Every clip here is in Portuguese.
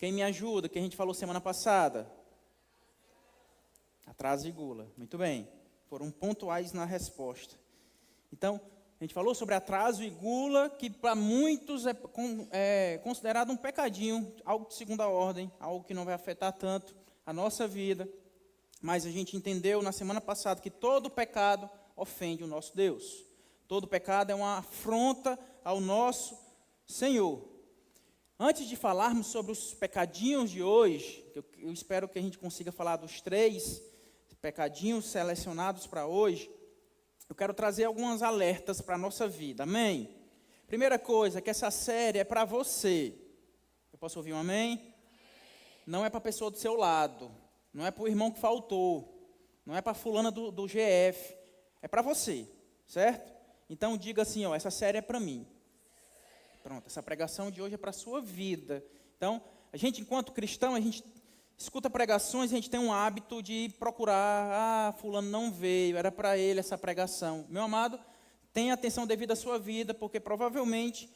Quem me ajuda? Que a gente falou semana passada? Atraso e gula. Muito bem. Foram pontuais na resposta. Então, a gente falou sobre atraso e gula, que para muitos é considerado um pecadinho, algo de segunda ordem, algo que não vai afetar tanto a nossa vida. Mas a gente entendeu na semana passada que todo pecado ofende o nosso Deus. Todo pecado é uma afronta ao nosso Senhor. Antes de falarmos sobre os pecadinhos de hoje, eu espero que a gente consiga falar dos 3 pecadinhos selecionados para hoje, eu quero trazer alguns alertas para a nossa vida, amém? Primeira coisa, que essa série é para você. Eu posso ouvir um amém? Não é para a pessoa do seu lado, não é para o irmão que faltou, não é para a fulana do GF, é para você, certo? Então diga assim, ó, essa série é para mim. Pronto, essa pregação de hoje é para a sua vida. Então, a gente enquanto cristão, a gente escuta pregações, a gente tem um hábito de procurar, fulano não veio, era para ele essa pregação. Meu amado, tenha atenção devida à sua vida, porque provavelmente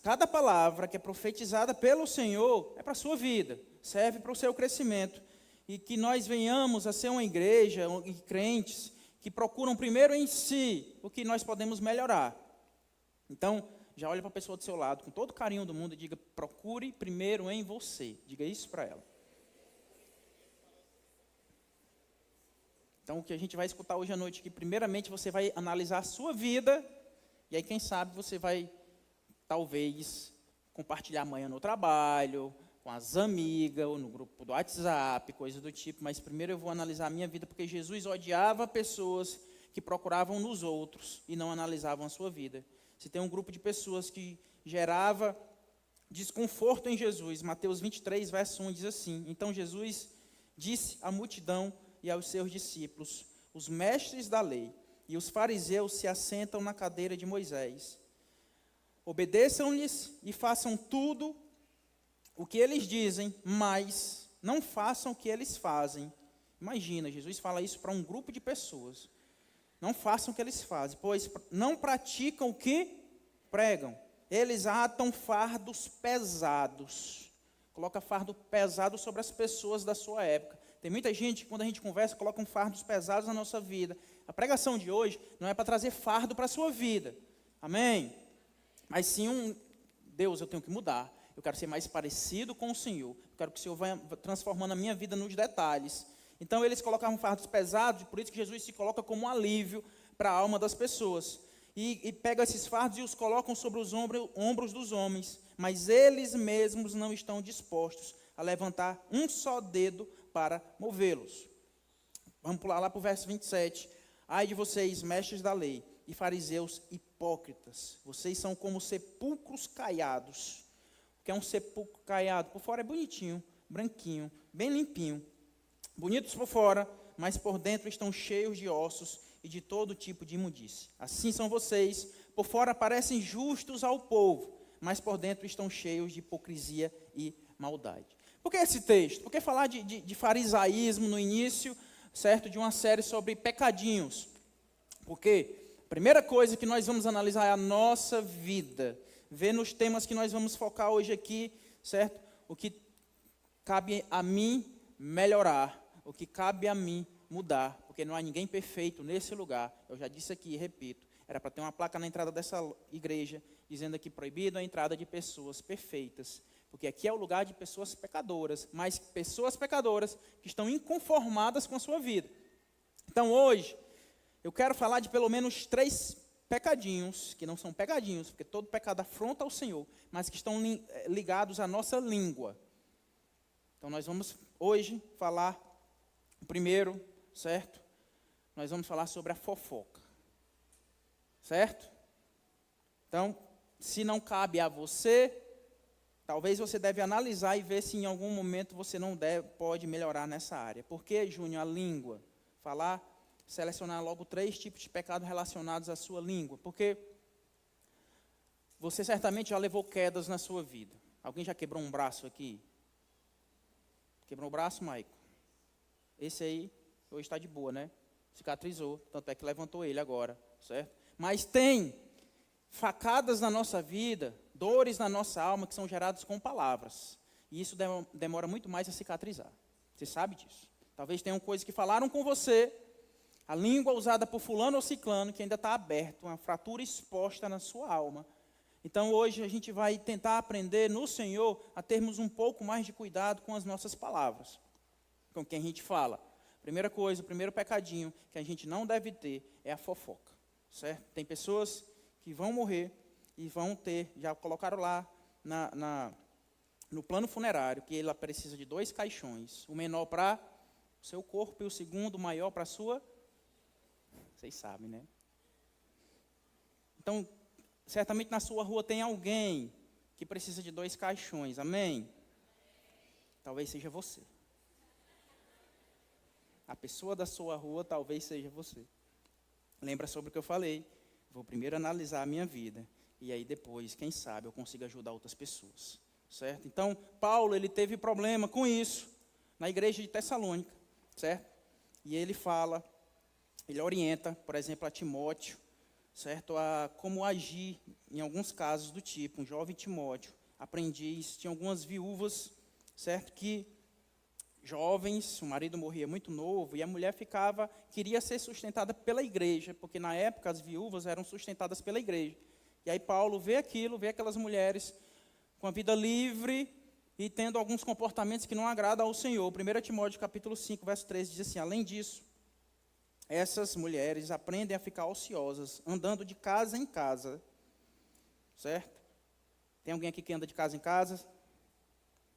cada palavra que é profetizada pelo Senhor é para a sua vida, serve para o seu crescimento. E que nós venhamos a ser uma igreja e crentes que procuram primeiro em si o que nós podemos melhorar. Então, já olha para a pessoa do seu lado, com todo o carinho do mundo, e diga, procure primeiro em você. Diga isso para ela. Então, o que a gente vai escutar hoje à noite, que primeiramente você vai analisar a sua vida, e aí quem sabe você vai, talvez, compartilhar amanhã no trabalho, com as amigas, ou no grupo do WhatsApp, coisa do tipo, mas primeiro eu vou analisar a minha vida, porque Jesus odiava pessoas que procuravam nos outros e não analisavam a sua vida. Se tem um grupo de pessoas que gerava desconforto em Jesus, Mateus 23, verso 1 diz assim, então Jesus disse à multidão e aos seus discípulos, os mestres da lei e os fariseus se assentam na cadeira de Moisés. Obedeçam-lhes e façam tudo o que eles dizem, mas não façam o que eles fazem. Imagina, Jesus fala isso para um grupo de pessoas. Não façam o que eles fazem, pois não praticam o que pregam. Eles atam fardos pesados. Coloca fardo pesado sobre as pessoas da sua época. Tem muita gente que, quando a gente conversa, coloca fardos pesados na nossa vida. A pregação de hoje não é para trazer fardo para a sua vida. Amém? Mas sim Deus, eu tenho que mudar. Eu quero ser mais parecido com o Senhor. Eu quero que o Senhor vá transformando a minha vida nos detalhes. Então, eles colocavam fardos pesados, por isso que Jesus se coloca como um alívio para a alma das pessoas. E pega esses fardos e os colocam sobre os ombros dos homens. Mas eles mesmos não estão dispostos a levantar um só dedo para movê-los. Vamos pular lá para o verso 27. Ai de vocês, mestres da lei e fariseus hipócritas. Vocês são como sepulcros caiados. O que é um sepulcro caiado? Por fora é bonitinho, branquinho, bem limpinho. Bonitos por fora, mas por dentro estão cheios de ossos e de todo tipo de imundície. Assim são vocês, por fora parecem justos ao povo, mas por dentro estão cheios de hipocrisia e maldade. Por que esse texto? Por que falar de farisaísmo no início, certo, de uma série sobre pecadinhos? Porque a primeira coisa que nós vamos analisar é a nossa vida, ver nos temas que nós vamos focar hoje aqui, certo? O que cabe a mim melhorar, o que cabe a mim mudar, porque não há ninguém perfeito nesse lugar. Eu já disse aqui e repito, era para ter uma placa na entrada dessa igreja, dizendo aqui proibido a entrada de pessoas perfeitas, porque aqui é o lugar de pessoas pecadoras, mas pessoas pecadoras que estão inconformadas com a sua vida. Então hoje, eu quero falar de pelo menos 3 pecadinhos, que não são pecadinhos, porque todo pecado afronta ao Senhor, mas que estão ligados à nossa língua. Então nós vamos hoje falar, o primeiro, certo? Nós vamos falar sobre a fofoca, certo? Então, se não cabe a você, talvez você deve analisar e ver se em algum momento você não pode melhorar nessa área. Por que, Júnior, a língua? Selecionar logo 3 tipos de pecados relacionados à sua língua. Porque você certamente já levou quedas na sua vida. Alguém já quebrou um braço aqui? Quebrou o braço, Maico? Esse aí, hoje está de boa, né? Cicatrizou, tanto é que levantou ele agora, certo? Mas tem facadas na nossa vida, dores na nossa alma que são geradas com palavras. E isso demora muito mais a cicatrizar. Você sabe disso. Talvez tenham coisas que falaram com você, a língua usada por fulano ou ciclano, que ainda está aberta, uma fratura exposta na sua alma. Então hoje a gente vai tentar aprender no Senhor a termos um pouco mais de cuidado com as nossas palavras, com quem a gente fala. Primeira coisa, o primeiro pecadinho que a gente não deve ter é a fofoca, certo? Tem pessoas que vão morrer e vão ter, já colocaram lá no plano funerário, que ela precisa de 2 caixões, o menor para o seu corpo e o segundo maior para a sua... Vocês sabem, né? Então, certamente na sua rua tem alguém que precisa de 2 caixões, amém? Talvez seja você. A pessoa da sua rua talvez seja você. Lembra sobre o que eu falei? Vou primeiro analisar a minha vida, e aí depois, quem sabe, eu consigo ajudar outras pessoas, certo? Então, Paulo, ele teve problema com isso, na igreja de Tessalônica, certo? E ele fala... Ele orienta, por exemplo, a Timóteo, certo? A como agir em alguns casos do tipo, um jovem Timóteo, aprendiz, tinha algumas viúvas, certo? Que jovens, o marido morria muito novo e a mulher queria ser sustentada pela igreja, porque na época as viúvas eram sustentadas pela igreja. E aí Paulo vê aquelas mulheres com a vida livre e tendo alguns comportamentos que não agradam ao Senhor. 1 Timóteo capítulo 5, verso 13 diz assim: além disso, essas mulheres aprendem a ficar ociosas, andando de casa em casa, certo? Tem alguém aqui que anda de casa em casa?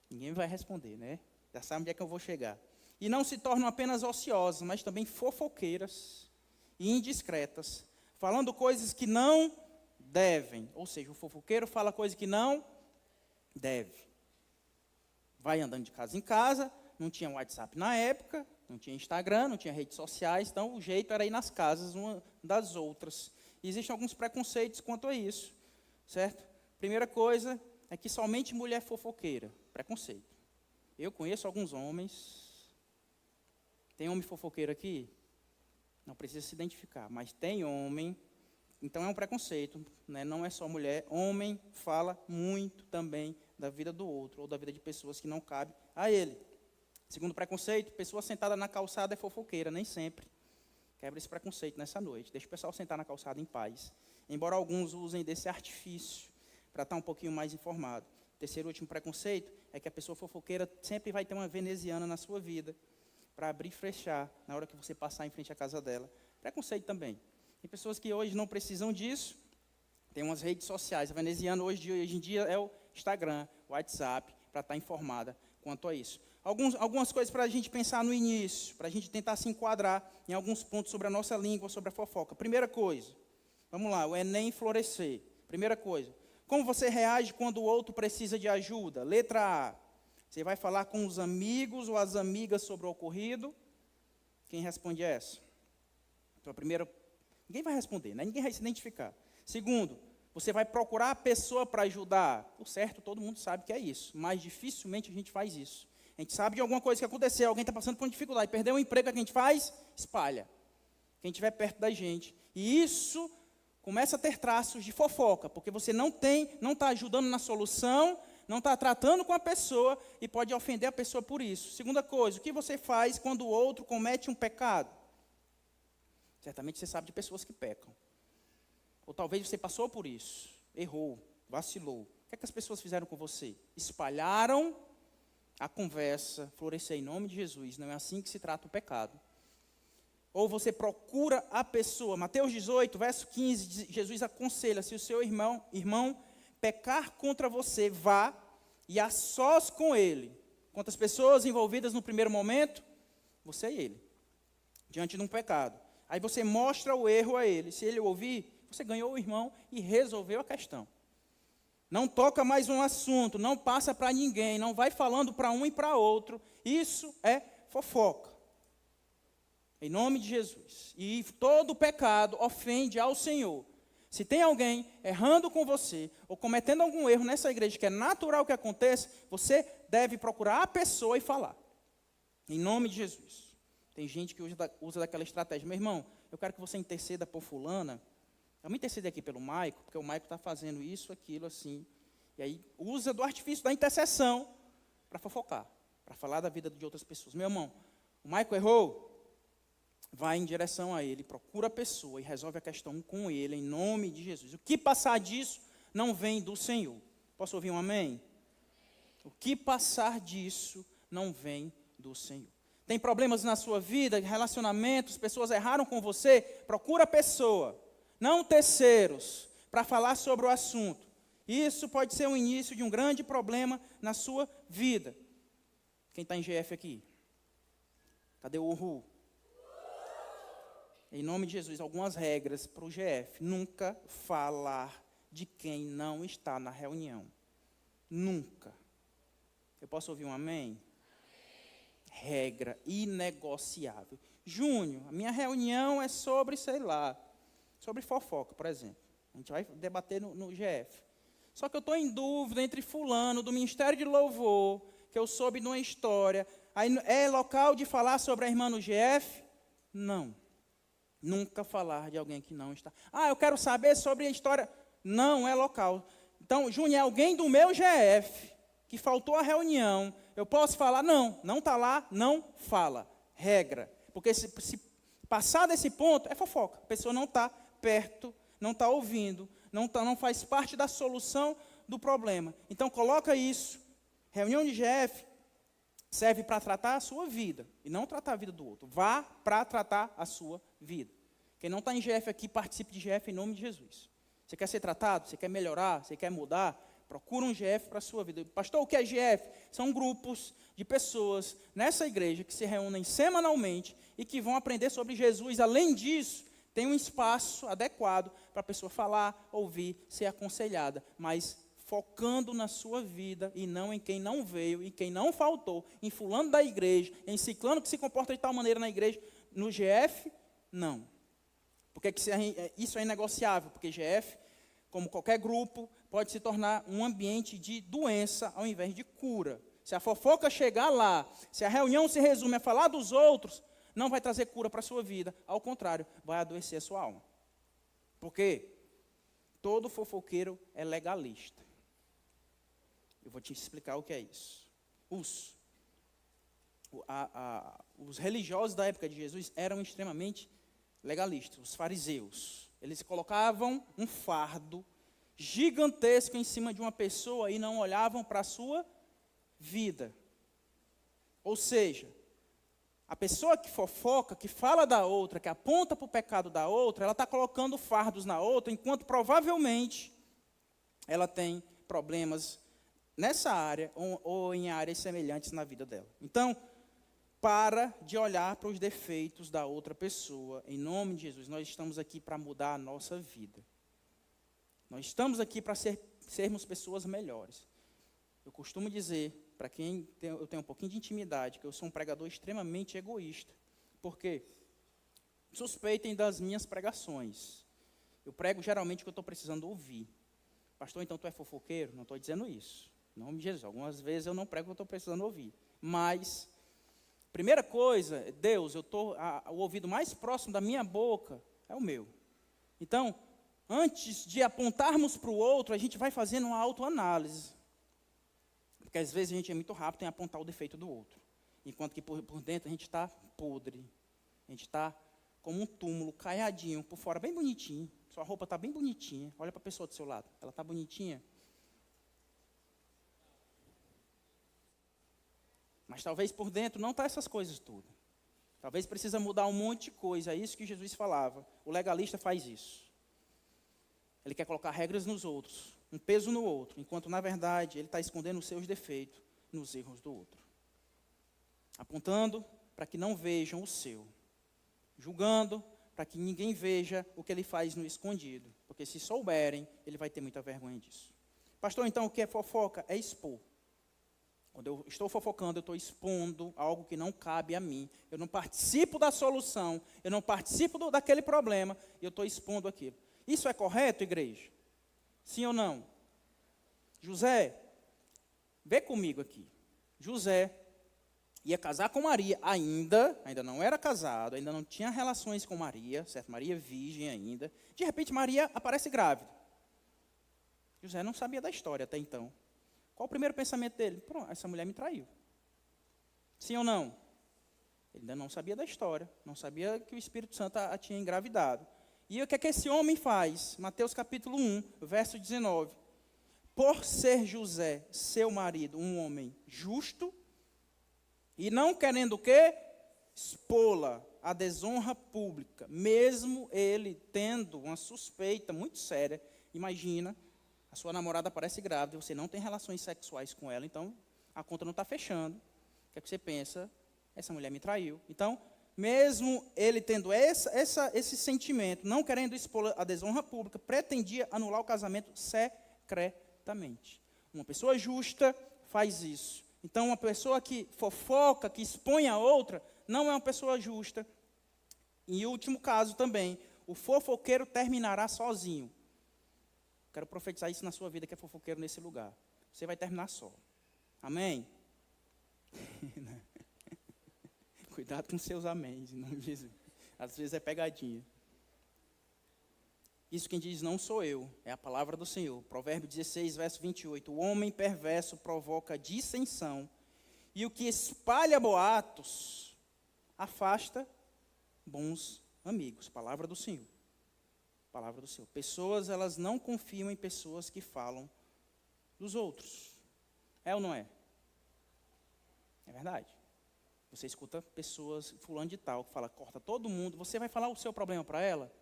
Ninguém vai responder, né? Já sabe onde é que eu vou chegar. E não se tornam apenas ociosas, mas também fofoqueiras e indiscretas, falando coisas que não devem. Ou seja, o fofoqueiro fala coisas que não deve. Vai andando de casa em casa, não tinha WhatsApp na época, não tinha Instagram, não tinha redes sociais, então o jeito era ir nas casas uma das outras. E existem alguns preconceitos quanto a isso, certo? Primeira coisa é que somente mulher fofoqueira, preconceito. Eu conheço alguns homens, tem homem fofoqueiro aqui? Não precisa se identificar, mas tem homem, então é um preconceito, né? Não é só mulher, homem fala muito também da vida do outro, ou da vida de pessoas que não cabem a ele. Segundo preconceito, pessoa sentada na calçada é fofoqueira, nem sempre. Quebra esse preconceito nessa noite. Deixa o pessoal sentar na calçada em paz. Embora alguns usem desse artifício para estar um pouquinho mais informado. Terceiro e último preconceito é que a pessoa fofoqueira sempre vai ter uma veneziana na sua vida para abrir e fechar na hora que você passar em frente à casa dela. Preconceito também. Tem pessoas que hoje não precisam disso. Tem umas redes sociais. A veneziana hoje em dia é o Instagram, o WhatsApp, para estar informada quanto a isso. Algumas coisas para a gente pensar no início, para a gente tentar se enquadrar em alguns pontos sobre a nossa língua, sobre a fofoca. Primeira coisa, vamos lá, o Enem florescer. Primeira coisa, como você reage quando o outro precisa de ajuda? Letra A, você vai falar com os amigos ou as amigas sobre o ocorrido? Quem responde essa? Então, a primeira, ninguém vai responder, né? Ninguém vai se identificar. Segundo, você vai procurar a pessoa para ajudar. O certo, todo mundo sabe que é isso, mas dificilmente a gente faz isso. A gente sabe de alguma coisa que aconteceu, alguém está passando por uma dificuldade, perdeu um emprego, o que a gente faz? Espalha. Quem estiver perto da gente. E isso começa a ter traços de fofoca, porque você não está ajudando na solução, não está tratando com a pessoa e pode ofender a pessoa por isso. Segunda coisa, o que você faz quando o outro comete um pecado? Certamente você sabe de pessoas que pecam. Ou talvez você passou por isso, errou, vacilou. O que é que as pessoas fizeram com você? Espalharam a conversa, florescer em nome de Jesus. Não é assim que se trata o pecado. Ou você procura a pessoa. Mateus 18, verso 15, Jesus aconselha, se o seu irmão pecar contra você, vá e a sós com ele. Quantas pessoas envolvidas no primeiro momento? Você e ele, diante de um pecado. Aí você mostra o erro a ele. Se ele ouvir, você ganhou o irmão e resolveu a questão. Não toca mais um assunto, não passa para ninguém, não vai falando para um e para outro. Isso é fofoca. Em nome de Jesus. E todo pecado ofende ao Senhor. Se tem alguém errando com você, ou cometendo algum erro nessa igreja, que é natural que aconteça, você deve procurar a pessoa e falar. Em nome de Jesus. Tem gente que usa daquela estratégia. Meu irmão, eu quero que você interceda por fulana. Vamos interceder aqui pelo Maico, porque o Maico está fazendo isso, aquilo, assim. E aí usa do artifício da intercessão para fofocar, para falar da vida de outras pessoas. Meu irmão, o Michael errou, vai em direção a ele, procura a pessoa e resolve a questão com ele, em nome de Jesus. O que passar disso não vem do Senhor. Posso ouvir um amém? O que passar disso não vem do Senhor. Tem problemas na sua vida, relacionamentos, pessoas erraram com você, procura a pessoa, não terceiros, para falar sobre o assunto. Isso pode ser o início de um grande problema na sua vida. Quem está em GF aqui? Cadê o uhul? Em nome de Jesus, algumas regras para o GF. Nunca falar de quem não está na reunião. Nunca. Eu posso ouvir um amém? Regra inegociável. Júnior, a minha reunião é sobre, sei lá, sobre fofoca, por exemplo. A gente vai debater no GF. Só que eu estou em dúvida entre fulano, do Ministério de Louvor, que eu soube de uma história. Aí é local de falar sobre a irmã no GF? Não. Nunca falar de alguém que não está. Eu quero saber sobre a história. Não é local. Então, Júnior, é alguém do meu GF que faltou a reunião. Eu posso falar? Não está lá, não fala. Regra. Porque se passar desse ponto, é fofoca. A pessoa não está perto, não está ouvindo, não faz parte da solução do problema. Então, coloca isso. Reunião de GF serve para tratar a sua vida e não tratar a vida do outro. Vá para tratar a sua vida. Quem não está em GF aqui, participe de GF em nome de Jesus. Você quer ser tratado? Você quer melhorar? Você quer mudar? Procura um GF para a sua vida. Pastor, o que é GF? São grupos de pessoas nessa igreja que se reúnem semanalmente e que vão aprender sobre Jesus. Além disso, tem um espaço adequado para a pessoa falar, ouvir, ser aconselhada, mas focando na sua vida e não em quem não veio, em quem não faltou, em fulano da igreja, em ciclano que se comporta de tal maneira na igreja. No GF, não. Porque isso é inegociável, porque GF, como qualquer grupo, pode se tornar um ambiente de doença ao invés de cura. Se a fofoca chegar lá, se a reunião se resume a falar dos outros, não vai trazer cura para a sua vida. Ao contrário, vai adoecer a sua alma. Por quê? Todo fofoqueiro é legalista. Eu vou te explicar o que é isso. Os religiosos da época de Jesus eram extremamente legalistas, os fariseus. Eles colocavam um fardo gigantesco em cima de uma pessoa e não olhavam para a sua vida. Ou seja, a pessoa que fofoca, que fala da outra, que aponta para o pecado da outra, ela está colocando fardos na outra, enquanto provavelmente ela tem problemas nessa área ou em áreas semelhantes na vida dela. Então, para de olhar para os defeitos da outra pessoa. Em nome de Jesus, nós estamos aqui para mudar a nossa vida. Nós estamos aqui para sermos pessoas melhores. Eu costumo dizer, para quem eu tenho um pouquinho de intimidade, que eu sou um pregador extremamente egoísta. Por quê? Suspeitem das minhas pregações. Eu prego geralmente o que eu estou precisando ouvir. Pastor, então tu é fofoqueiro? Não estou dizendo isso. Em nome de Jesus. Algumas vezes eu não prego o que eu estou precisando ouvir. Mas, primeira coisa, Deus, o ouvido mais próximo da minha boca é o meu. Então, antes de apontarmos para o outro, a gente vai fazendo uma autoanálise. Porque às vezes a gente é muito rápido em apontar o defeito do outro. Enquanto que por dentro a gente está podre. A gente está como um túmulo, caiadinho, por fora bem bonitinho. Sua roupa está bem bonitinha. Olha para a pessoa do seu lado. Ela está bonitinha. Mas talvez por dentro não está essas coisas tudo. Talvez precisa mudar um monte de coisa. É isso que Jesus falava. O legalista faz isso. Ele quer colocar regras nos outros, um peso no outro, enquanto na verdade ele está escondendo os seus defeitos nos erros do outro. Apontando para que não vejam o seu. Julgando para que ninguém veja o que ele faz no escondido. Porque se souberem, ele vai ter muita vergonha disso. Pastor, então o que é fofoca? É expor. Quando eu estou fofocando, eu estou expondo algo que não cabe a mim. Eu não participo da solução, eu não participo daquele problema, e eu estou expondo aquilo. Isso é correto, igreja? Sim ou não? José, vê comigo aqui. José ia casar com Maria, ainda não era casado, ainda não tinha relações com Maria, certo? Maria virgem ainda. De repente, Maria aparece grávida. José não sabia da história até então. Qual o primeiro pensamento dele? Pronto, essa mulher me traiu. Sim ou não? Ele ainda não sabia da história, não sabia que o Espírito Santo a tinha engravidado. E o que é que esse homem faz? Mateus capítulo 1, verso 19. Por ser José, seu marido, um homem justo, e não querendo o quê? Expô-la à desonra pública, mesmo ele tendo uma suspeita muito séria. Imagina, a sua namorada aparece grávida, você não tem relações sexuais com ela, então a conta não está fechando. O que é que você pensa? Essa mulher me traiu. Então, mesmo ele tendo esse sentimento, não querendo expor a desonra pública, pretendia anular o casamento secretamente. Uma pessoa justa faz isso. Então, uma pessoa que fofoca, que expõe a outra, não é uma pessoa justa. E último caso também, o fofoqueiro terminará sozinho. Quero profetizar isso na sua vida, que é fofoqueiro nesse lugar. Você vai terminar só. Amém? Cuidado com seus améns, em nome de Jesus. Às vezes é pegadinha. Isso quem diz não sou eu, é a palavra do Senhor. Provérbio 16, verso 28. O homem perverso provoca dissensão, e o que espalha boatos afasta bons amigos. Palavra do Senhor. Palavra do Senhor. Pessoas, elas não confiam em pessoas que falam dos outros. É ou não é? É verdade. Você escuta pessoas, fulano de tal, que fala, corta todo mundo, você vai falar o seu problema para ela?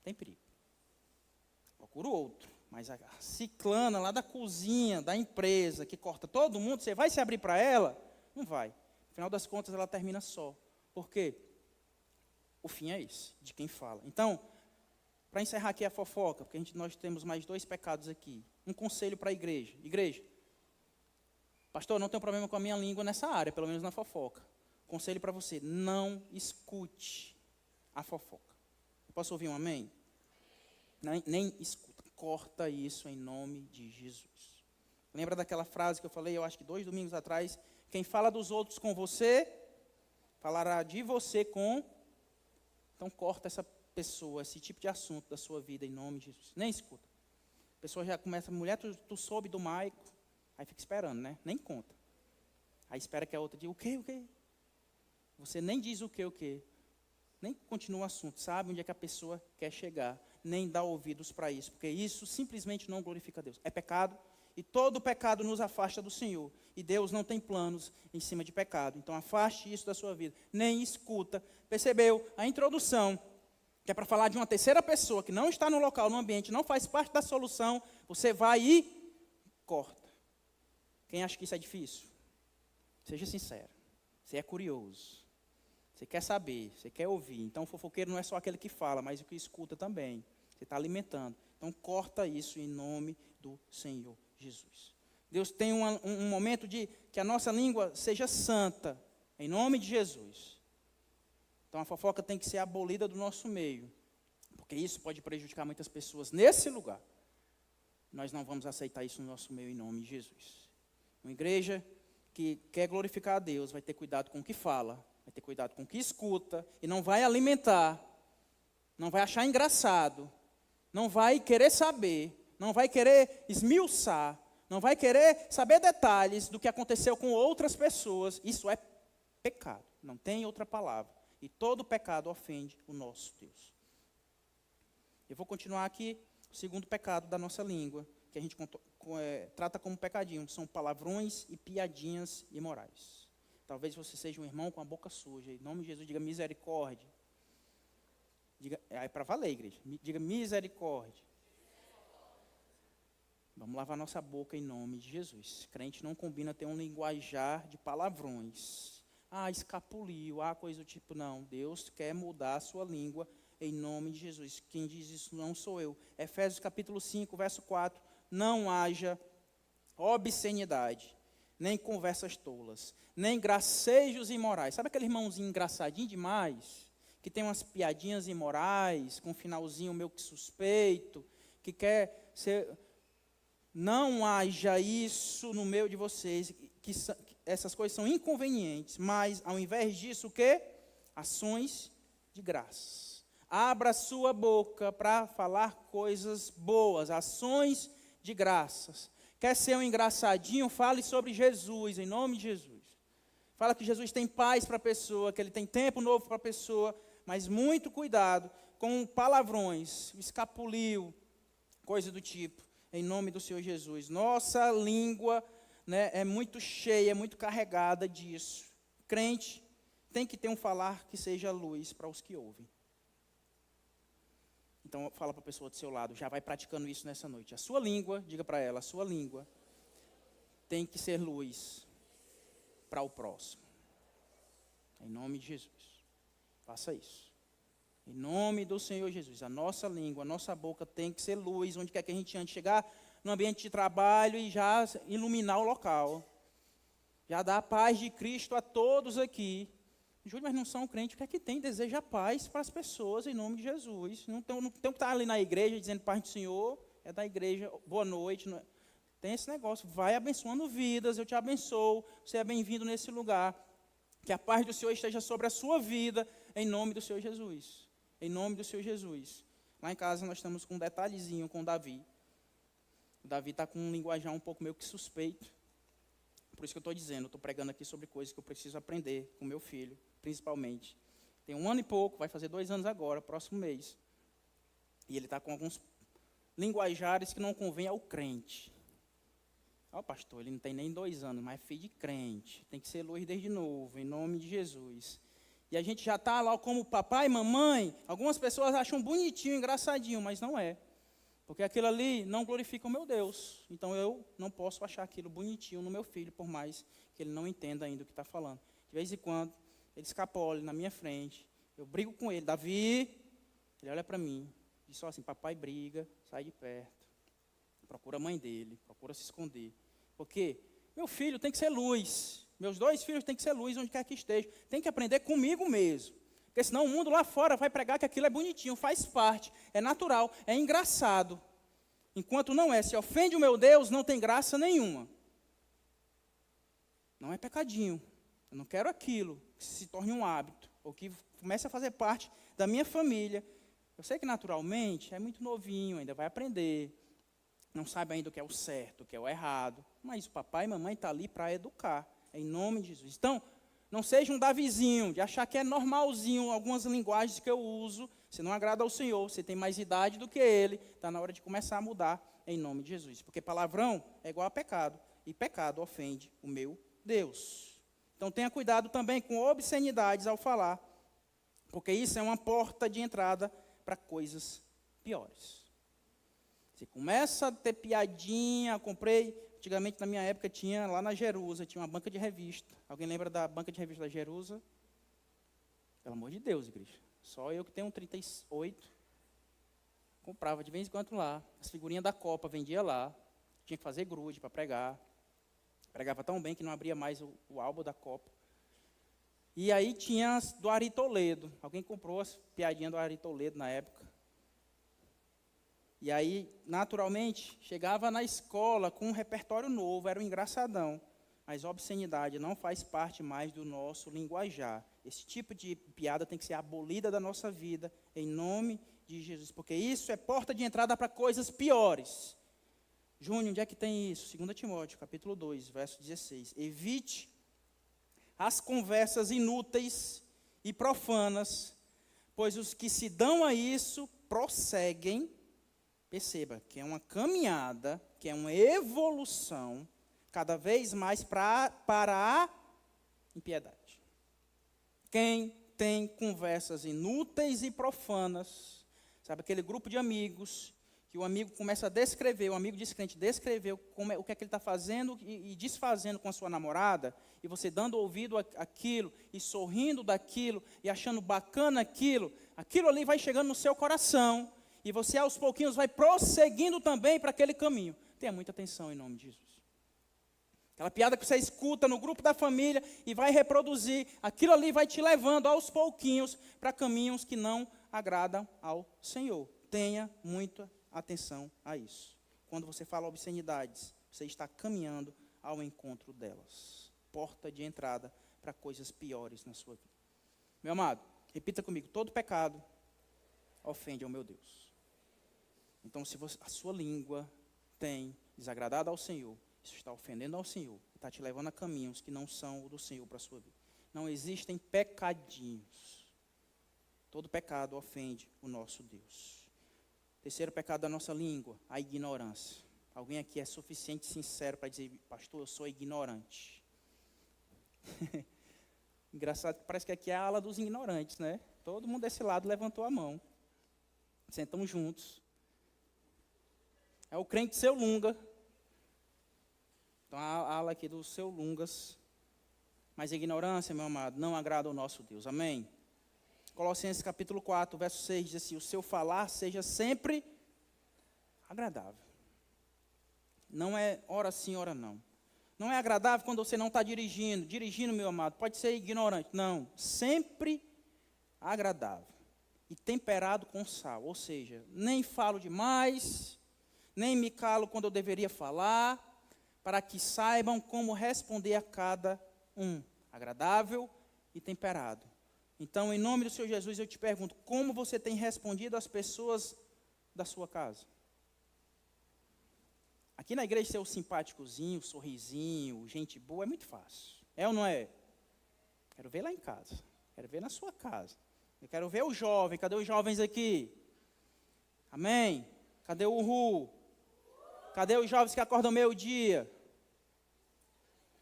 Tem perigo. Procura o outro. Mas a ciclana lá da cozinha, da empresa, que corta todo mundo, você vai se abrir para ela? Não vai. No final das contas, ela termina só. Por quê? O fim é esse, de quem fala. Então, para encerrar aqui a fofoca, porque nós temos mais 2 pecados aqui. Um conselho para a igreja. Igreja, pastor, não tenho problema com a minha língua nessa área, pelo menos na fofoca. Conselho para você, não escute a fofoca. Posso ouvir um amém? Nem escuta, corta isso em nome de Jesus. Lembra daquela frase que eu falei, eu acho que 2 domingos atrás? Quem fala dos outros com você, falará de você com... Então corta essa pessoa, esse tipo de assunto da sua vida em nome de Jesus. Nem escuta. A pessoa já começa, mulher, tu soube do Maico? Aí fica esperando, né? Nem conta. Aí espera que a outra diga, o quê? Você nem diz o quê? Nem continua o assunto, sabe onde é que a pessoa quer chegar, nem dá ouvidos para isso, porque isso simplesmente não glorifica a Deus. É pecado, e todo pecado nos afasta do Senhor, e Deus não tem planos em cima de pecado. Então afaste isso da sua vida, nem escuta. Percebeu? A introdução, que é para falar de uma terceira pessoa, que não está no local, no ambiente, não faz parte da solução, você vai e corta. Quem acha que isso é difícil? Seja sincero, você é curioso. Você quer saber, você quer ouvir. Então, o fofoqueiro não é só aquele que fala, mas o que escuta também. Você está alimentando. Então, corta isso em nome do Senhor Jesus. Deus tem um momento de que a nossa língua seja santa, em nome de Jesus. Então, a fofoca tem que ser abolida do nosso meio, porque isso pode prejudicar muitas pessoas nesse lugar. Nós não vamos aceitar isso no nosso meio, em nome de Jesus. Uma igreja que quer glorificar a Deus vai ter cuidado com o que fala, vai ter cuidado com o que escuta, e não vai alimentar, não vai achar engraçado, não vai querer saber, não vai querer esmiuçar, não vai querer saber detalhes do que aconteceu com outras pessoas. Isso é pecado, não tem outra palavra. E todo pecado ofende o nosso Deus. Eu vou continuar aqui, o segundo pecado da nossa língua, que a gente trata como pecadinho, são palavrões e piadinhas imorais. Talvez você seja um irmão com a boca suja. Em nome de Jesus, diga misericórdia. Diga, é para valer, igreja. Diga misericórdia. Vamos lavar nossa boca em nome de Jesus. Crente não combina ter um linguajar de palavrões. Escapuliu, coisa do tipo. Não, Deus quer mudar a sua língua em nome de Jesus. Quem diz isso não sou eu. Efésios capítulo 5, verso 4. Não haja obscenidade, nem conversas tolas, nem gracejos imorais. Sabe aquele irmãozinho engraçadinho demais, que tem umas piadinhas imorais, com um finalzinho meio que suspeito, que quer ser... Não haja isso no meio de vocês, que essas coisas são inconvenientes, mas ao invés disso, o quê? Ações de graça. Abra a sua boca para falar coisas boas, ações de graças. Quer ser um engraçadinho? Fale sobre Jesus, em nome de Jesus. Fala que Jesus tem paz para a pessoa, que Ele tem tempo novo para a pessoa, mas muito cuidado com palavrões, escapulio, coisa do tipo, em nome do Senhor Jesus. Nossa língua, né, é muito cheia, é muito carregada disso. Crente tem que ter um falar que seja luz para os que ouvem. Então, fala para a pessoa do seu lado, já vai praticando isso nessa noite. A sua língua, diga para ela, a sua língua tem que ser luz para o próximo. Em nome de Jesus. Faça isso. Em nome do Senhor Jesus. A nossa língua, a nossa boca tem que ser luz, onde quer que a gente ande, chegar no ambiente de trabalho e já iluminar o local. Já dar a paz de Cristo a todos aqui. Júlio, mas não são crentes, o que é que tem? Deseja paz para as pessoas, em nome de Jesus. Não tem que estar ali na igreja dizendo paz do Senhor, é da igreja, boa noite. Não é? Tem esse negócio, vai abençoando vidas, eu te abençoo, você é bem-vindo nesse lugar. Que a paz do Senhor esteja sobre a sua vida, em nome do Senhor Jesus. Em nome do Senhor Jesus. Lá em casa nós estamos com um detalhezinho com o Davi. O Davi está com um linguajar um pouco meio que suspeito. Por isso que eu estou dizendo, estou pregando aqui sobre coisas que eu preciso aprender com meu filho, principalmente. Tem 1 ano e pouco, vai fazer 2 anos agora, próximo mês. E ele está com alguns linguajares que não convêm ao crente. Ó, pastor, ele não tem nem 2 anos, mas é filho de crente. Tem que ser luz desde novo, em nome de Jesus. E a gente já está lá como papai e mamãe. Algumas pessoas acham bonitinho, engraçadinho, mas não é. Porque aquilo ali não glorifica o meu Deus. Então eu não posso achar aquilo bonitinho no meu filho, por mais que ele não entenda ainda o que está falando. De vez em quando, ele escapola na minha frente. Eu brigo com ele. Davi, ele olha para mim. Diz só assim, papai briga, sai de perto. Procura a mãe dele, procura se esconder. Porque meu filho tem que ser luz. Meus 2 filhos têm que ser luz onde quer que esteja. Tem que aprender comigo mesmo. Porque senão o mundo lá fora vai pregar que aquilo é bonitinho, faz parte, é natural, é engraçado. Enquanto não é, se ofende o meu Deus, não tem graça nenhuma. Não é pecadinho. Eu não quero aquilo que se torne um hábito, ou que comece a fazer parte da minha família. Eu sei que naturalmente é muito novinho, ainda vai aprender. Não sabe ainda o que é o certo, o que é o errado. Mas o papai e mamãe estão ali para educar, em nome de Jesus. Então, não seja um Davizinho, de achar que é normalzinho algumas linguagens que eu uso. Você não agrada ao Senhor, você tem mais idade do que Ele. Está na hora de começar a mudar, em nome de Jesus. Porque palavrão é igual a pecado. E pecado ofende o meu Deus. Então tenha cuidado também com obscenidades ao falar. Porque isso é uma porta de entrada para coisas piores. Você começa a ter piadinha, antigamente, na minha época, tinha lá na Jerusa, tinha uma banca de revista. Alguém lembra da banca de revista da Jerusa? Pelo amor de Deus, igreja. Só eu que tenho 38, comprava de vez em quando lá. As figurinhas da Copa, vendia lá. Tinha que fazer grude para pregar. Pregava tão bem que não abria mais o álbum da Copa. E aí tinha as do Ari Toledo. Alguém comprou as piadinhas do Ari Toledo na época. E aí, naturalmente, chegava na escola com um repertório novo, era um engraçadão. Mas obscenidade não faz parte mais do nosso linguajar. Esse tipo de piada tem que ser abolida da nossa vida, em nome de Jesus. Porque isso é porta de entrada para coisas piores. Júnior, onde é que tem isso? 2 Timóteo, capítulo 2, verso 16. Evite as conversas inúteis e profanas, pois os que se dão a isso prosseguem. Perceba que é uma caminhada, que é uma evolução, cada vez mais para a impiedade. Quem tem conversas inúteis e profanas, sabe aquele grupo de amigos, que o amigo começa a descrever, o amigo descrente descreveu o que é que ele está fazendo e desfazendo com a sua namorada, e você dando ouvido àquilo, e sorrindo daquilo, e achando bacana aquilo ali vai chegando no seu coração, e você aos pouquinhos vai prosseguindo também para aquele caminho. Tenha muita atenção em nome de Jesus. Aquela piada que você escuta no grupo da família e vai reproduzir, aquilo ali vai te levando aos pouquinhos para caminhos que não agradam ao Senhor. Tenha muita atenção a isso. Quando você fala obscenidades, você está caminhando ao encontro delas. Porta de entrada para coisas piores na sua vida. Meu amado, repita comigo, todo pecado ofende ao meu Deus. Então, se a sua língua tem desagradado ao Senhor, isso está ofendendo ao Senhor, está te levando a caminhos que não são o do Senhor para a sua vida. Não existem pecadinhos. Todo pecado ofende o nosso Deus. Terceiro pecado da nossa língua, a ignorância. Alguém aqui é suficiente sincero para dizer, pastor, eu sou ignorante. Engraçado que parece que aqui é a ala dos ignorantes, né? Todo mundo desse lado levantou a mão. Sentam juntos. É o crente seu Lunga. Então a ala aqui dos seu Lungas. Mas a ignorância, meu amado, não agrada ao nosso Deus. Amém? Colossenses capítulo 4, verso 6 diz assim, o seu falar seja sempre agradável. Não é ora sim, ora não. Não é agradável quando você não está dirigindo. Dirigindo, meu amado, pode ser ignorante. Não, sempre agradável. E temperado com sal. Ou seja, nem falo demais, nem me calo quando eu deveria falar, para que saibam como responder a cada um. Agradável e temperado. Então, em nome do Senhor Jesus, eu te pergunto, como você tem respondido às pessoas da sua casa? Aqui na igreja ser o simpáticozinho, o sorrisinho, gente boa, é muito fácil. É ou não é? Quero ver lá em casa. Quero ver na sua casa. Eu quero ver o jovem. Cadê os jovens aqui? Amém? Cadê o Uhu? Cadê os jovens que acordam meio-dia?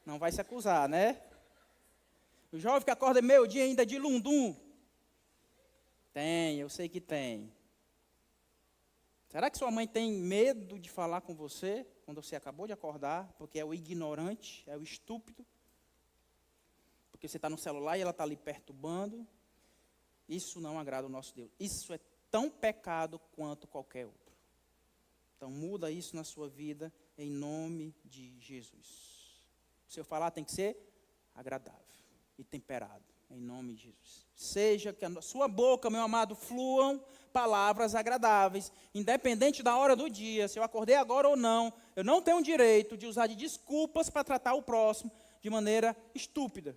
Não vai se acusar, né? O jovem que acorda meio-dia ainda de lundum. Tem, eu sei que tem. Será que sua mãe tem medo de falar com você quando você acabou de acordar? Porque é o ignorante, é o estúpido. Porque você está no celular e ela está ali perturbando. Isso não agrada o nosso Deus. Isso é tão pecado quanto qualquer outro. Então muda isso na sua vida em nome de Jesus. O seu falar tem que ser agradável e temperado, em nome de Jesus. Seja que a sua boca, meu amado, fluam palavras agradáveis, independente da hora do dia, se eu acordei agora ou não, eu não tenho direito de usar de desculpas para tratar o próximo de maneira estúpida.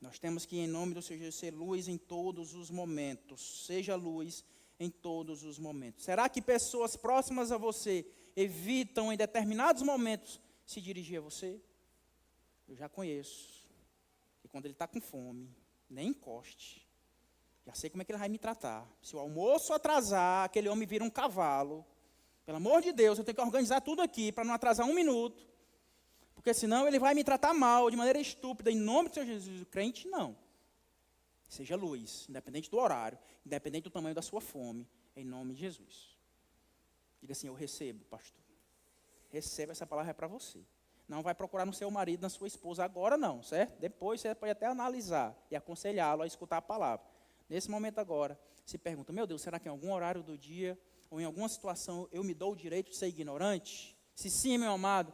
Nós temos que, em nome do Senhor Jesus, ser luz em todos os momentos. Seja luz em todos os momentos. Será que pessoas próximas a você evitam, em determinados momentos, se dirigir a você? Eu já conheço. E quando ele está com fome, nem encoste. Já sei como é que ele vai me tratar. Se o almoço atrasar, aquele homem vira um cavalo. Pelo amor de Deus, eu tenho que organizar tudo aqui para não atrasar um minuto. Porque senão ele vai me tratar mal, de maneira estúpida. Em nome do Senhor Jesus, o crente não. Seja luz, independente do horário, independente do tamanho da sua fome, em nome de Jesus. Diga assim, eu recebo, pastor. Receba, essa palavra é para você. Não vai procurar no seu marido, na sua esposa agora não, certo? Depois você pode até analisar e aconselhá-lo a escutar a palavra. Nesse momento agora, se pergunta, meu Deus, será que em algum horário do dia, ou em alguma situação, eu me dou o direito de ser ignorante? Se sim, meu amado,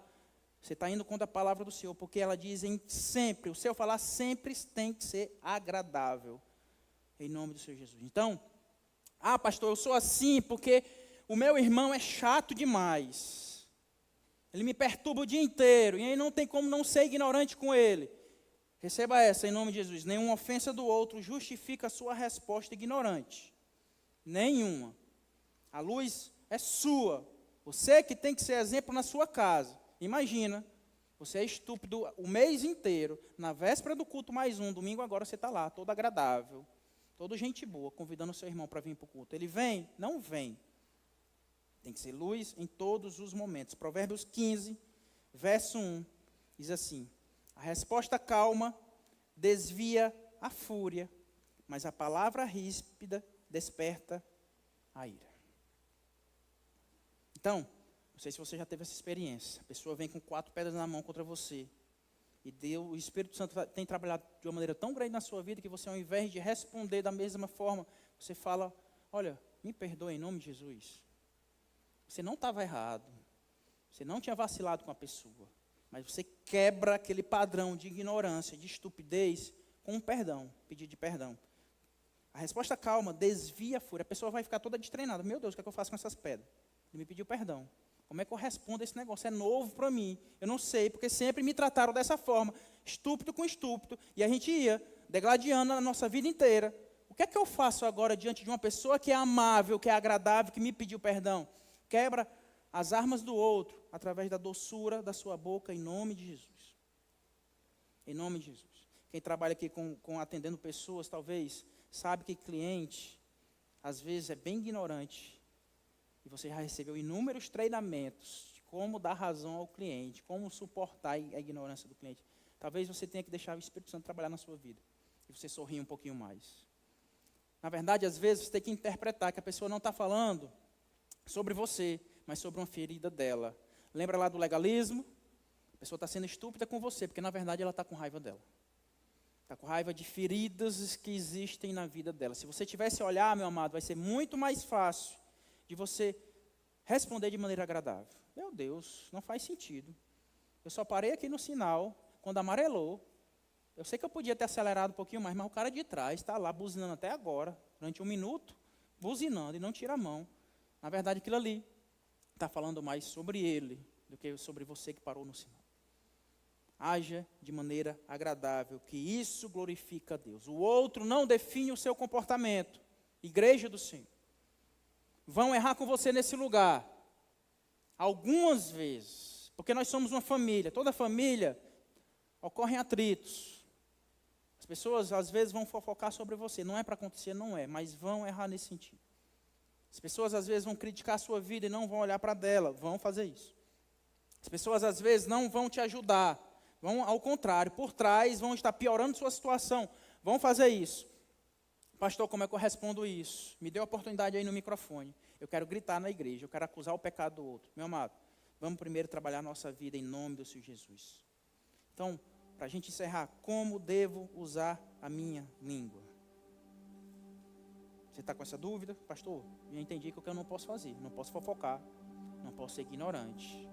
você está indo contra a palavra do Senhor, porque ela diz em sempre, o seu falar sempre tem que ser agradável, em nome do Senhor Jesus. Então, pastor, eu sou assim porque o meu irmão é chato demais. Ele me perturba o dia inteiro, e aí não tem como não ser ignorante com ele. Receba essa em nome de Jesus. Nenhuma ofensa do outro justifica a sua resposta ignorante. Nenhuma. A luz é sua. Você que tem que ser exemplo na sua casa. Imagina, você é estúpido o mês inteiro, na véspera do culto mais um, domingo agora você está lá, todo agradável, todo gente boa, convidando o seu irmão para vir para o culto. Ele vem? Não vem. Tem que ser luz em todos os momentos. Provérbios 15, verso 1, diz assim, a resposta calma desvia a fúria, mas a palavra ríspida desperta a ira. Então, não sei se você já teve essa experiência. A pessoa vem com 4 pedras na mão contra você. E o Espírito Santo tem trabalhado de uma maneira tão grande na sua vida que você, ao invés de responder da mesma forma, você fala, olha, me perdoe em nome de Jesus. Você não estava errado. Você não tinha vacilado com a pessoa. Mas você quebra aquele padrão de ignorância, de estupidez, com um perdão, pedido de perdão. A resposta calma desvia a fúria. A pessoa vai ficar toda destreinada. Meu Deus, o que é que eu faço com essas pedras? Ele me pediu perdão. Como é que eu respondo a esse negócio? É novo para mim. Eu não sei, porque sempre me trataram dessa forma. Estúpido com estúpido. E a gente ia degladiando a nossa vida inteira. O que é que eu faço agora diante de uma pessoa que é amável, que é agradável, que me pediu perdão? Quebra as armas do outro, através da doçura da sua boca, em nome de Jesus. Em nome de Jesus. Quem trabalha aqui com atendendo pessoas, talvez, sabe que cliente, às vezes, é bem ignorante. E você já recebeu inúmeros treinamentos de como dar razão ao cliente, como suportar a ignorância do cliente. Talvez você tenha que deixar o Espírito Santo trabalhar na sua vida. E você sorrir um pouquinho mais. Na verdade, às vezes, você tem que interpretar que a pessoa não está falando sobre você, mas sobre uma ferida dela. Lembra lá do legalismo? A pessoa está sendo estúpida com você, porque na verdade ela está com raiva dela. Está com raiva de feridas que existem na vida dela. Se você tivesse a olhar, meu amado, vai ser muito mais fácil de você responder de maneira agradável. Meu Deus, não faz sentido. Eu só parei aqui no sinal, quando amarelou. Eu sei que eu podia ter acelerado um pouquinho mais, mas o cara de trás está lá buzinando até agora, durante 1 minuto, buzinando e não tira a mão. Na verdade, aquilo ali está falando mais sobre ele do que sobre você que parou no sinal. Haja de maneira agradável, que isso glorifica a Deus. O outro não define o seu comportamento. Igreja do Senhor. Vão errar com você nesse lugar. Algumas vezes. Porque nós somos uma família. Toda família ocorrem atritos. As pessoas às vezes vão fofocar sobre você. Não é para acontecer, não é. Mas vão errar nesse sentido. As pessoas às vezes vão criticar a sua vida e não vão olhar para dela. Vão fazer isso. As pessoas às vezes não vão te ajudar. Vão, ao contrário, por trás, vão estar piorando sua situação. Vão fazer isso. Pastor, como é que eu respondo isso? Me dê a oportunidade aí no microfone. Eu quero gritar na igreja, eu quero acusar o pecado do outro. Meu amado, vamos primeiro trabalhar a nossa vida em nome do Senhor Jesus. Então, para a gente encerrar, como devo usar a minha língua? Você está com essa dúvida? Pastor, eu entendi que eu não posso fazer. Não posso fofocar, não posso ser ignorante.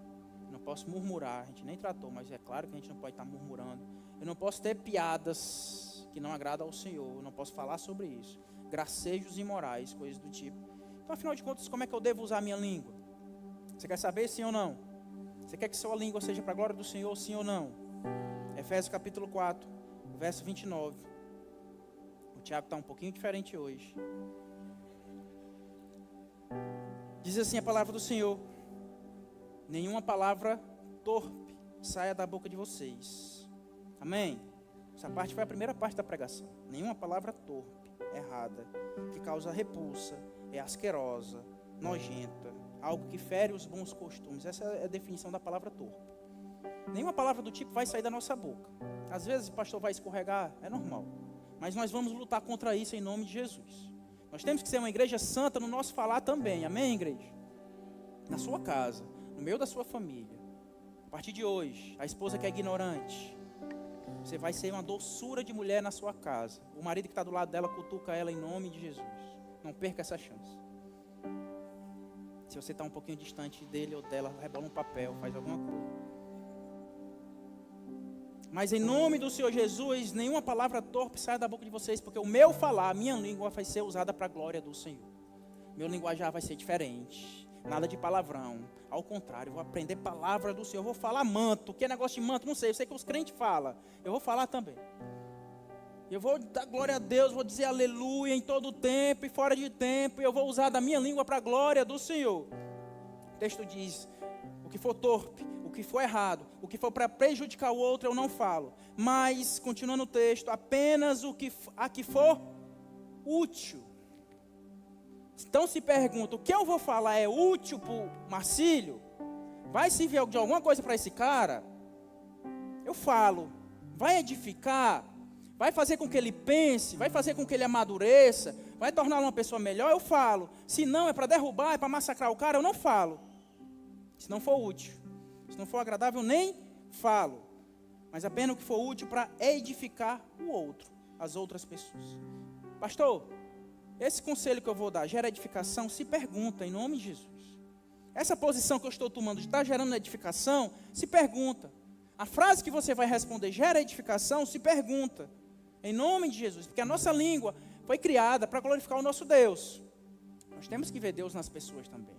Não posso murmurar, a gente nem tratou, mas é claro que a gente não pode estar murmurando. Eu não posso ter piadas que não agradam ao Senhor, eu não posso falar sobre isso. Gracejos imorais, coisas do tipo. Então, afinal de contas, como é que eu devo usar a minha língua? Você quer saber sim ou não? Você quer que sua língua seja para a glória do Senhor, sim ou não? Efésios capítulo 4, verso 29. O Tiago está um pouquinho diferente hoje. Diz assim a palavra do Senhor: nenhuma palavra torpe saia da boca de vocês. Amém? Essa parte foi a primeira parte da pregação. Nenhuma palavra torpe, errada, que causa repulsa, é asquerosa, nojenta, algo que fere os bons costumes. Essa é a definição da palavra torpe. Nenhuma palavra do tipo vai sair da nossa boca. Às vezes o pastor vai escorregar, é normal. Mas nós vamos lutar contra isso em nome de Jesus. Nós temos que ser uma igreja santa no nosso falar também. Amém, igreja? Na sua casa, no meio da sua família. A partir de hoje, a esposa que é ignorante, você vai ser uma doçura de mulher na sua casa. O marido que está do lado dela, cutuca ela em nome de Jesus. Não perca essa chance. Se você está um pouquinho distante dele ou dela, rebola um papel, faz alguma coisa. Mas em nome do Senhor Jesus, nenhuma palavra torpe saia da boca de vocês, porque o meu falar, a minha língua vai ser usada para a glória do Senhor. Meu linguajar vai ser diferente. Nada de palavrão. Ao contrário, eu vou aprender palavra do Senhor. Eu vou falar manto. O que é negócio de manto? Não sei. Eu sei que os crentes falam. Eu vou falar também. Eu vou dar glória a Deus. Vou dizer aleluia em todo tempo e fora de tempo. E eu vou usar da minha língua para a glória do Senhor. O texto diz: o que for torpe, o que for errado, o que for para prejudicar o outro, eu não falo. Mas, continuando o texto, apenas o que for útil. Então se pergunta, o que eu vou falar é útil para o Marcílio? Vai servir de alguma coisa para esse cara? Eu falo. Vai edificar? Vai fazer com que ele pense? Vai fazer com que ele amadureça? Vai torná-lo uma pessoa melhor? Eu falo. Se não, é para derrubar, é para massacrar o cara? Eu não falo. Se não for útil. Se não for agradável, nem falo. Mas apenas o que for útil para edificar o outro, as outras pessoas. Pastor, esse conselho que eu vou dar gera edificação? Se pergunta, em nome de Jesus. Essa posição que eu estou tomando está gerando edificação? Se pergunta. A frase que você vai responder gera edificação? Se pergunta, em nome de Jesus. Porque a nossa língua foi criada para glorificar o nosso Deus. Nós temos que ver Deus nas pessoas também.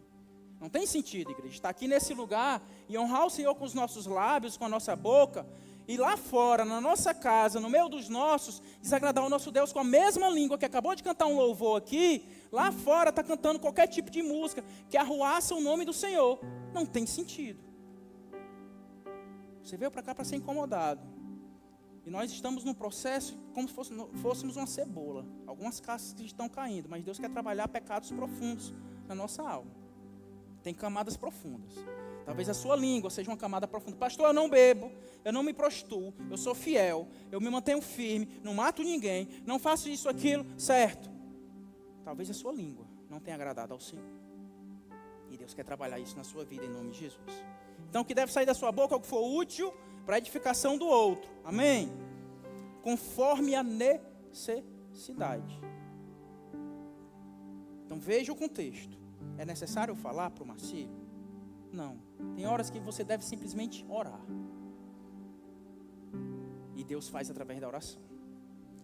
Não tem sentido, igreja, estar aqui nesse lugar e honrar o Senhor com os nossos lábios, com a nossa boca, e lá fora, na nossa casa, no meio dos nossos, desagradar o nosso Deus com a mesma língua que acabou de cantar um louvor aqui, lá fora está cantando qualquer tipo de música que arruaça o nome do Senhor. Não tem sentido. Você veio para cá para ser incomodado. E nós estamos num processo como se fôssemos uma cebola. Algumas cascas estão caindo, mas Deus quer trabalhar pecados profundos na nossa alma. Tem camadas profundas. Talvez a sua língua seja uma camada profunda. Pastor, eu não bebo, eu não me prostituo, eu sou fiel, eu me mantenho firme, não mato ninguém, não faço isso, aquilo, certo. Talvez a sua língua não tenha agradado ao Senhor. E Deus quer trabalhar isso na sua vida em nome de Jesus. Então o que deve sair da sua boca é o que for útil para a edificação do outro. Amém? Conforme a necessidade. Então veja o contexto. É necessário falar para o Marcílio? Não. Tem horas que você deve simplesmente orar. E Deus faz através da oração.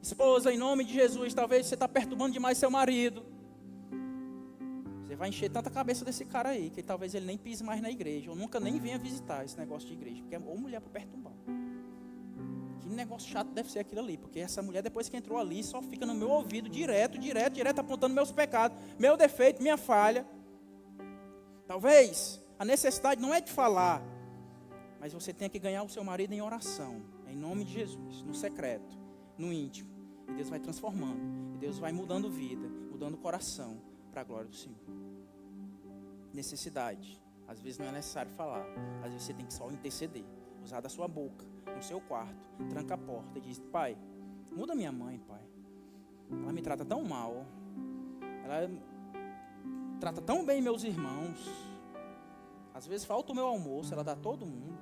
Esposa, em nome de Jesus, talvez você está perturbando demais seu marido. Você vai encher tanta cabeça desse cara aí, que talvez ele nem pise mais na igreja, ou nunca nem venha visitar esse negócio de igreja, porque é ou mulher para perturbar. Que negócio chato deve ser aquilo ali, porque essa mulher depois que entrou ali, só fica no meu ouvido, direto, apontando meus pecados, meu defeito, minha falha. Talvez a necessidade não é de falar, mas você tem que ganhar o seu marido em oração, em nome de Jesus, no secreto, no íntimo. E Deus vai transformando, e Deus vai mudando vida, mudando o coração, para a glória do Senhor. Necessidade, às vezes não é necessário falar, às vezes você tem que só interceder, usar da sua boca, no seu quarto, tranca a porta e diz: Pai, muda minha mãe, Pai. Ela me trata tão mal, ela trata tão bem meus irmãos. Às vezes falta o meu almoço, ela dá a todo mundo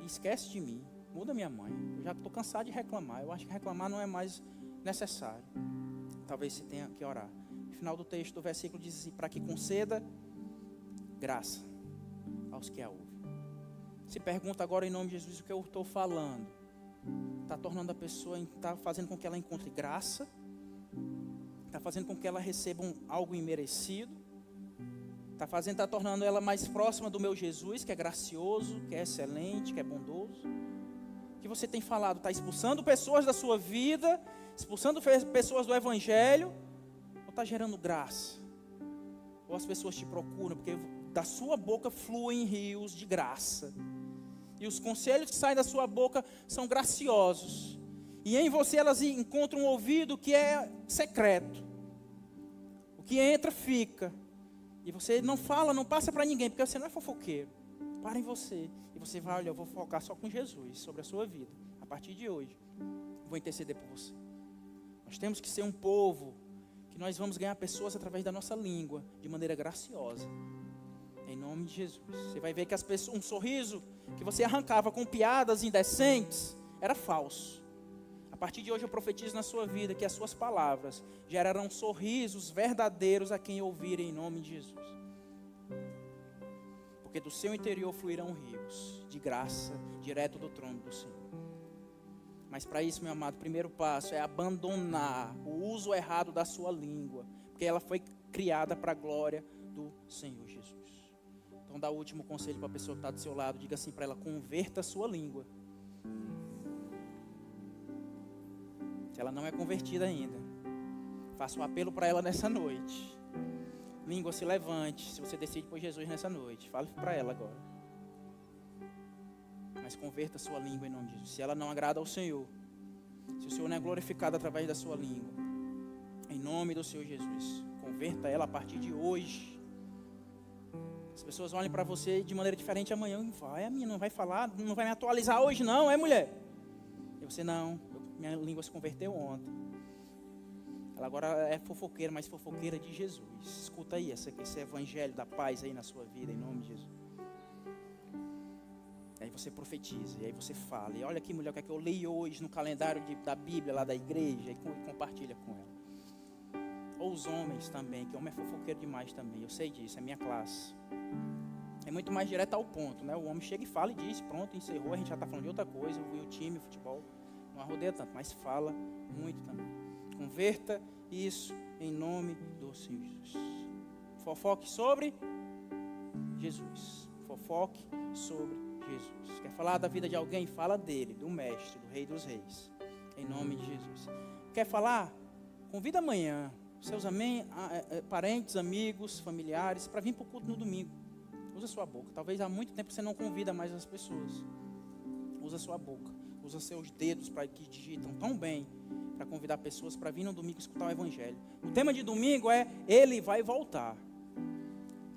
e esquece de mim. Muda minha mãe. Eu já estou cansado de reclamar. Eu acho que reclamar não é mais necessário. Talvez você tenha que orar. No final do texto, do versículo diz assim: para que conceda graça aos que a ouvem. Se pergunta agora em nome de Jesus o que eu estou falando. Está tornando a pessoa, está fazendo com que ela encontre graça, está fazendo com que ela receba algo imerecido. Está tornando ela mais próxima do meu Jesus, que é gracioso, que é excelente, que é bondoso. O que você tem falado? Está expulsando pessoas da sua vida, expulsando pessoas do Evangelho, ou está gerando graça? Ou as pessoas te procuram, porque da sua boca fluem rios de graça. E os conselhos que saem da sua boca são graciosos. E em você elas encontram um ouvido que é secreto. O que entra, fica. E você não fala, não passa para ninguém, porque você não é fofoqueiro. Para em você. E você vai: olha, eu vou focar só com Jesus sobre a sua vida. A partir de hoje, vou interceder por você. Nós temos que ser um povo que nós vamos ganhar pessoas através da nossa língua, de maneira graciosa. Em nome de Jesus. Você vai ver que um sorriso que você arrancava com piadas indecentes era falso. A partir de hoje eu profetizo na sua vida que as suas palavras gerarão sorrisos verdadeiros a quem ouvirem em nome de Jesus. Porque do seu interior fluirão rios de graça, direto do trono do Senhor. Mas para isso, meu amado, o primeiro passo é abandonar o uso errado da sua língua, porque ela foi criada para a glória do Senhor Jesus. Então dá o último conselho para a pessoa que está do seu lado, diga assim para ela: converta a sua língua. Se ela não é convertida ainda, faça um apelo para ela nessa noite. Língua, se levante, se você decide por Jesus nessa noite. Fale para ela agora. Mas converta a sua língua em nome de Jesus. Se ela não agrada ao Senhor, se o Senhor não é glorificado através da sua língua, em nome do Senhor Jesus, converta ela a partir de hoje. As pessoas olhem para você de maneira diferente amanhã. Vai, a minha não vai falar, não vai me atualizar hoje não, é mulher? E você: não. Minha língua se converteu ontem. Ela agora é fofoqueira, mas fofoqueira de Jesus. Escuta aí esse evangelho da paz aí na sua vida, em nome de Jesus. Aí você profetiza, e aí você fala: e olha aqui, mulher, o que é que eu leio hoje no calendário da Bíblia lá da igreja, e compartilha com ela. Ou os homens também, que homem é fofoqueiro demais também, eu sei disso, é minha classe. É muito mais direto ao ponto, né? O homem chega e fala e diz: pronto, encerrou, a gente já está falando de outra coisa, eu vi o time, o futebol. Não arrodeia tanto, mas fala muito também. Converta isso em nome do Senhor Jesus. Fofoque sobre Jesus. Fofoque sobre Jesus. Quer falar da vida de alguém? Fala dele, do Mestre, do Rei dos Reis. Em nome de Jesus. Quer falar? Convida amanhã seus parentes, amigos, familiares, para vir para o culto no domingo. Usa sua boca. Talvez há muito tempo você não convida mais as pessoas. Usa sua boca. Usa seus dedos que digitam tão bem para convidar pessoas para vir no domingo escutar o Evangelho. O tema de domingo é: Ele vai voltar.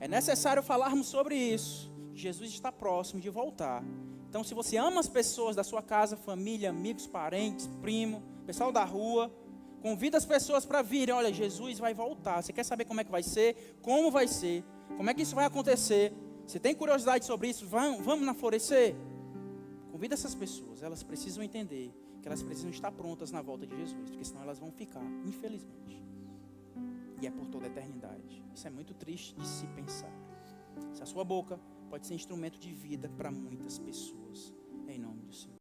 É necessário falarmos sobre isso. Jesus está próximo de voltar. Então, se você ama as pessoas da sua casa, família, amigos, parentes, primo, pessoal da rua, convida as pessoas para virem. Olha, Jesus vai voltar. Você quer saber como é que vai ser? Como vai ser? Como é que isso vai acontecer? Você tem curiosidade sobre isso? Vamos na Florescer? Convida essas pessoas. Elas precisam entender que elas precisam estar prontas na volta de Jesus, porque senão elas vão ficar, infelizmente. E é por toda a eternidade. Isso é muito triste de se pensar. Se a sua boca pode ser instrumento de vida para muitas pessoas, em nome do Senhor.